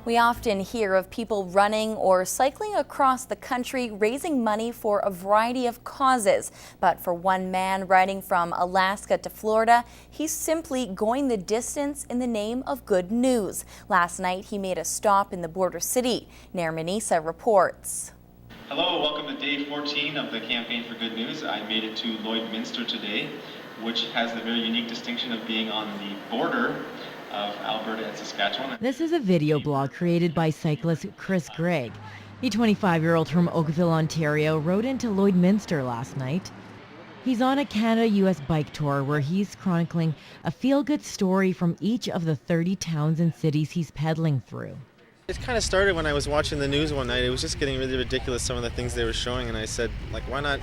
We often hear of people running or cycling across the country raising money for a variety of causes. But for one man riding from Alaska to Florida, he's simply going the distance in the name of good news. Last night, he made a stop in the border city. Nair Manisa reports. Hello, welcome to day 14 of the Campaign for Good News. I made it to Lloydminster today, which has the very unique distinction of being on the border of Alberta and Saskatchewan. This is a video blog created by cyclist Chris Gregg. The 25-year-old from Oakville, Ontario, rode into Lloydminster last night. He's on a Canada-US bike tour where he's chronicling a feel-good story from each of the 30 towns and cities he's pedaling through. It kind of started when I was watching the news one night. It was just getting really ridiculous, some of the things they were showing, and I said, like, why not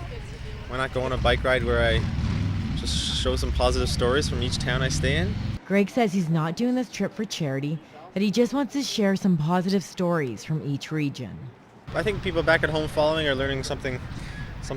go on a bike ride where I just show some positive stories from each town I stay in? Greg says he's not doing this trip for charity, that he just wants to share some positive stories from each region. I think people back at home following are learning something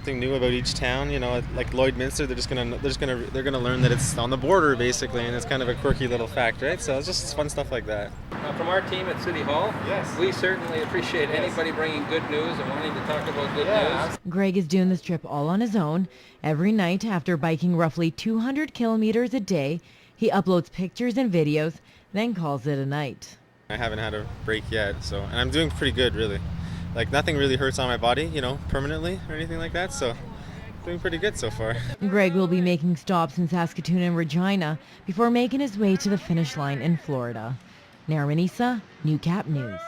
new about each town. You know, like Lloydminster, they're gonna learn that it's on the border basically, and it's kind of a quirky little fact, right? So it's just fun stuff like that. From our team at City Hall, yes, we certainly appreciate anybody bringing good news and wanting to talk about good news. Greg is doing this trip all on his own. Every night, after biking roughly 200 kilometers a day, he uploads pictures and videos, then calls it a night. I haven't had a break yet, and I'm doing pretty good, really. Like, nothing really hurts on my body, you know, permanently or anything like that, so doing pretty good so far. Greg will be making stops in Saskatoon and Regina before making his way to the finish line in Florida. Nair Manisa, Newcap News.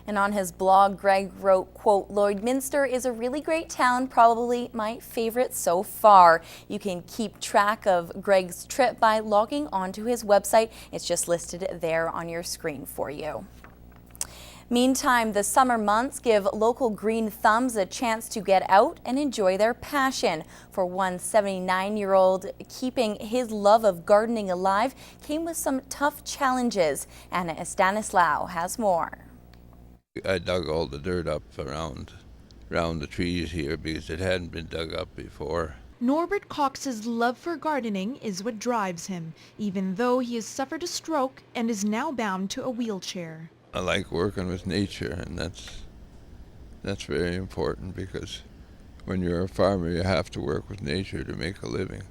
And on his blog, Greg wrote, quote, "Lloydminster is a really great town, probably my favorite so far." You can keep track of Greg's trip by logging onto his website. It's just listed there on your screen for you. Meantime, the summer months give local green thumbs a chance to get out and enjoy their passion. For one 79-year-old, keeping his love of gardening alive came with some tough challenges. Anna Stanislaw has more. I dug all the dirt up around the trees here because it hadn't been dug up before. Norbert Cox's love for gardening is what drives him, even though he has suffered a stroke and is now bound to a wheelchair. I like working with nature, and that's very important because when you're a farmer, you have to work with nature to make a living.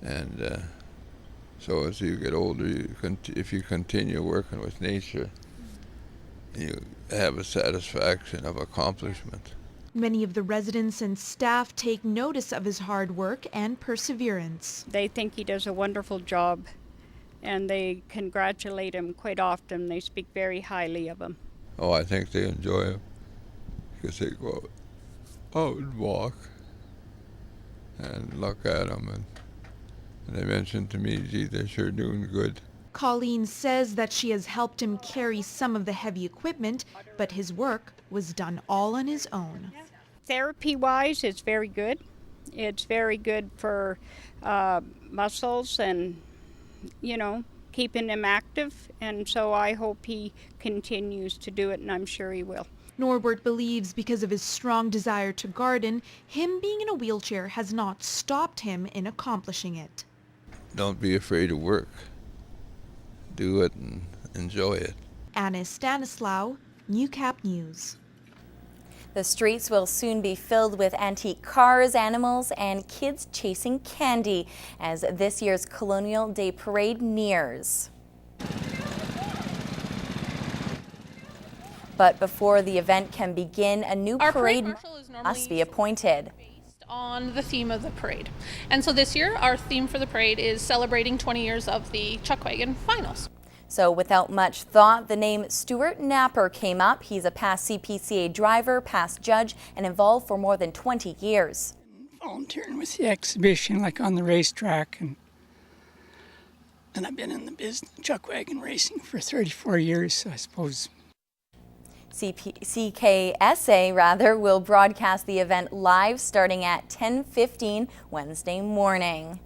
And so as you get older, if you continue working with nature, you have a satisfaction of accomplishment. Many of the residents and staff take notice of his hard work and perseverance. They think he does a wonderful job, and they congratulate him quite often. They speak very highly of him. Oh, I think they enjoy him because they go out and walk and look at him, and they mention to me, gee, they're sure doing good. Colleen says that she has helped him carry some of the heavy equipment, but his work was done all on his own. Therapy-wise, it's very good. It's very good for muscles and, you know, keeping him active. And so I hope he continues to do it, and I'm sure he will. Norbert believes because of his strong desire to garden, him being in a wheelchair has not stopped him in accomplishing it. Don't be afraid of work. Do it and enjoy it. Anna Stanislaw, Newcap News. The streets will soon be filled with antique cars, animals, and kids chasing candy as this year's Colonial Day Parade nears. But before the event can begin, a new parade must be appointed. On the theme of the parade. And so this year our theme for the parade is celebrating 20 years of the Chuck Wagon Finals. So without much thought, the name Stuart Napper came up. He's a past CPCA driver, past judge, and involved for more than 20 years. Volunteering with the exhibition, like on the racetrack, and I've been in the business, Chuck Wagon racing for 34 years, so I suppose. CKSA will broadcast the event live starting at 10:15 Wednesday morning.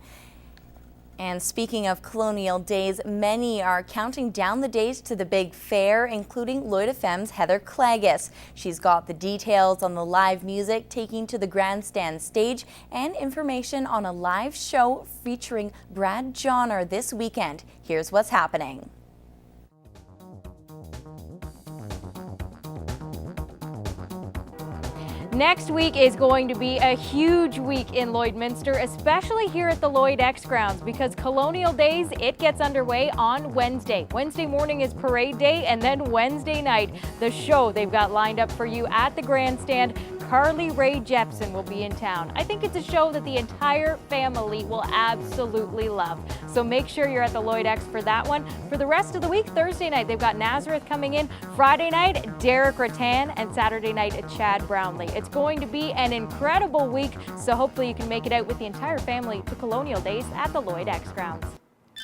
And speaking of Colonial Days, many are counting down the days to the big fair, including Lloyd FM's Heather Clagis. She's got the details on the live music taking to the grandstand stage and information on a live show featuring Brad Johnner this weekend. Here's what's happening. Next week is going to be a huge week in Lloydminster, especially here at the Lloyd X grounds, because Colonial Days, it gets underway on Wednesday. Wednesday morning is parade day, and then Wednesday night, the show they've got lined up for you at the grandstand. Carly Rae Jepsen will be in town. I think it's a show that the entire family will absolutely love. So make sure you're at the Lloyd X for that one. For the rest of the week, Thursday night, they've got Nazareth coming in. Friday night, Derek Rattan, and Saturday night, Chad Brownlee. It's going to be an incredible week, so hopefully you can make it out with the entire family to Colonial Days at the Lloyd X grounds.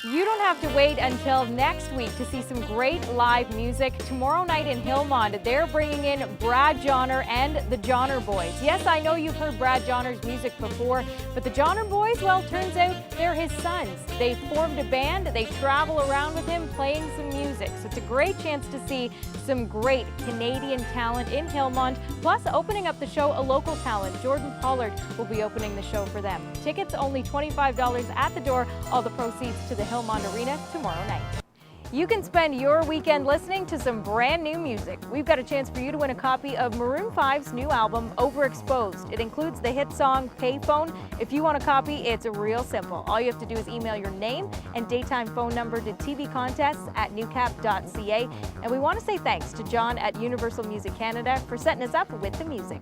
You don't have to wait until next week to see some great live music. Tomorrow night in Hillmond, they're bringing in Brad Johnner and the Johnner Boys. Yes, I know you've heard Brad Johnner's music before, but the Johnner Boys, well, turns out they're his sons. They formed a band, they travel around with him playing some music. So it's a great chance to see some great Canadian talent in Hillmond. Plus, opening up the show, a local talent, Jordan Pollard, will be opening the show for them. Tickets only $25 at the door. All the proceeds to the Hillmond Arena tomorrow night. You can spend your weekend listening to some brand new music. We've got a chance for you to win a copy of Maroon 5's new album, Overexposed. It includes the hit song, Payphone. If you want a copy, it's real simple. All you have to do is email your name and daytime phone number to tvcontests@newcap.ca. And we want to say thanks to John at Universal Music Canada for setting us up with the music.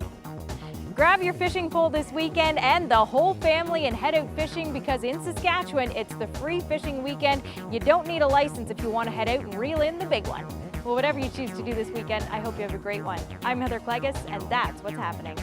Grab your fishing pole this weekend and the whole family and head out fishing, because in Saskatchewan, it's the free fishing weekend. You don't need a license if you want to head out and reel in the big one. Well, whatever you choose to do this weekend, I hope you have a great one. I'm Heather Clegus, and that's what's happening.